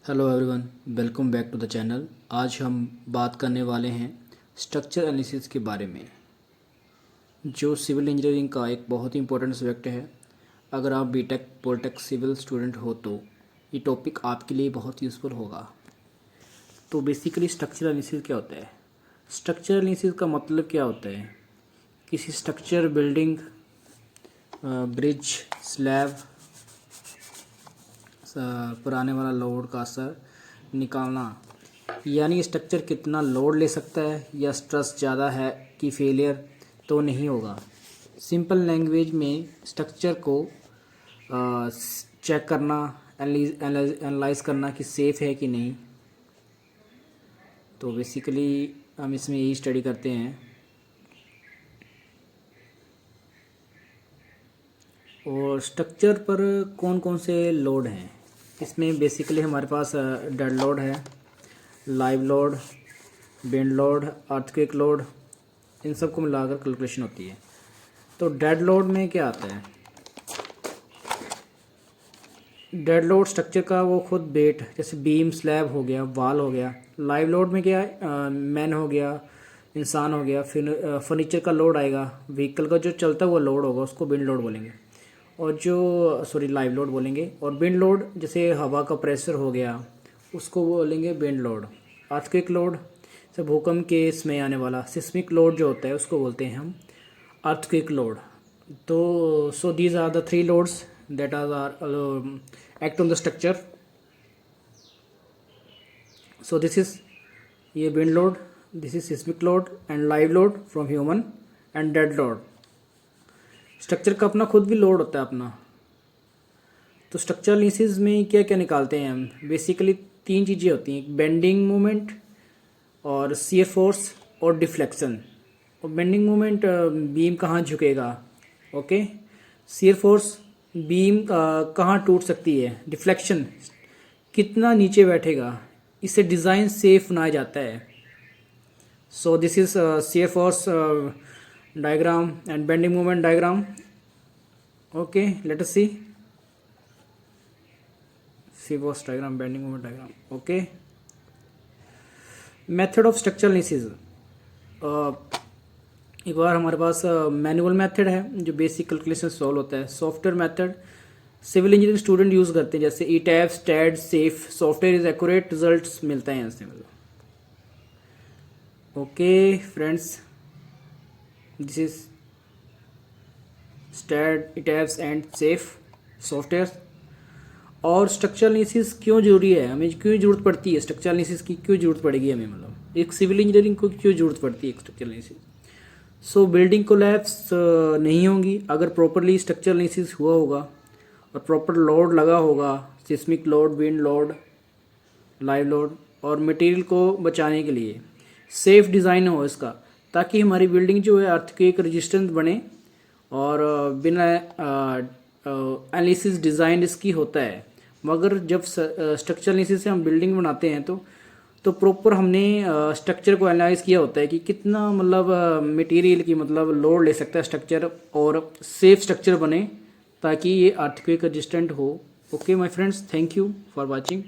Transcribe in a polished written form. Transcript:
Hello everyone, welcome back to the channel. आज हम बात करने वाले हैं स्ट्रक्चर एनालिसिस के बारे में, जो सिविल इंजीनियरिंग का एक बहुत ही इंपॉर्टेंट सब्जेक्ट है। अगर आप बीटेक पॉलिटेक सिविल स्टूडेंट हो तो ये टॉपिक आपके लिए बहुत यूज़फुल होगा। तो बेसिकली स्ट्रक्चर एनालिसिस क्या होता है? स्ट्रक्चर एनालिसिस का मतलब क्या होता है? किसी स्ट्रक्चर, बिल्डिंग, ब्रिज, स्लैब पर आने वाला लोड का असर निकालना, यानी स्ट्रक्चर कितना लोड ले सकता है या स्ट्रेस ज़्यादा है कि फेलियर तो नहीं होगा। सिंपल लैंग्वेज में स्ट्रक्चर को चेक करना, एनालाइज करना कि सेफ़ है कि नहीं। तो बेसिकली हम इसमें यही स्टडी करते हैं। और स्ट्रक्चर पर कौन कौन से लोड हैं? इसमें बेसिकली हमारे पास डेड लोड है, live load, wind load, earthquake load, इन सब को मिलाकर कैलकुलेशन होती है। तो डेड लोड में क्या आता है? डेड लोड स्ट्रक्चर का वो खुद वेट, जैसे बीम, स्लैब हो गया, वाल हो गया। लाइव लोड में क्या है? मैन हो गया, इंसान हो गया। फिर फर्नीचर का लोड आएगा, व्हीकल का जो चलता हुआ लोड होगा उसको बेंड लोड बोलेंगे। और जो लाइव लोड बोलेंगे। और बेंड लोड जैसे हवा का प्रेशर हो गया, उसको बोलेंगे बेंड लोड। अर्थक्वेक लोड से भूकंप के इसमें आने वाला सिस्मिक लोड जो होता है उसको बोलते हैं हम अर्थक्वेक लोड। तो so these are the three loads that are act on the structure. So this is ये wind load, this is seismic load and live load from human and dead load. Structure का अपना खुद भी load होता है अपना। तो structural analysis में क्या क्या निकालते हैं हम? बेसिकली तीन चीज़ें होती हैं, बेंडिंग मोमेंट और शियर फोर्स और डिफ्लेक्शन। और बेंडिंग मोमेंट, बीम कहाँ झुकेगा, ओके। शियर फोर्स, बीम कहाँ टूट सकती है। डिफ्लेक्शन, कितना नीचे बैठेगा, इससे डिज़ाइन सेफ बनाया जाता है। सो this is shear force diagram and bending moment diagram. Okay, let us see force diagram, bending moment diagram. Okay, method of structural analysis. एक बार हमारे पास मैनुअल मेथड है जो बेसिक कैलकुलेशन सॉल्व होता है। Software method civil engineering student use करते हैं, जैसे ETAB, STAAD, SAFE. Software is accurate, results मिलते हैं यहाँ से। मतलब okay friends, this is STAAD, ETABS and SAFE software. और स्ट्रक्चरल एनालिसिस क्यों जरूरी है, हमें क्यों जरूरत पड़ती है स्ट्रक्चरल एनालिसिस की? क्यों जरूरत पड़ेगी हमें, मतलब एक सिविल इंजीनियरिंग को क्यों जरूरत पड़ती है स्ट्रक्चरल एनालिसिस? सो बिल्डिंग कोलैप्स नहीं होंगी अगर प्रॉपरली स्ट्रक्चरल एनालिसिस हुआ होगा और प्रॉपर लोड लगा होगा, seismic load, wind load, live load. और मटेरियल को बचाने के लिए सेफ डिज़ाइन हो इसका, ताकि हमारी बिल्डिंग जो है अर्थक्वेक रेजिस्टेंट बने। और बिना एनालिसिस डिज़ाइन इसकी होता है, मगर जब स्ट्रक्चर एनालिसिस से हम बिल्डिंग बनाते हैं तो प्रॉपर हमने स्ट्रक्चर को एनालाइज किया होता है कि कितना मतलब मटेरियल की मतलब लोड ले सकता है स्ट्रक्चर, और सेफ स्ट्रक्चर बने ताकि ये अर्थक्वेक रेजिस्टेंट हो। Okay my friends, thank you for watching.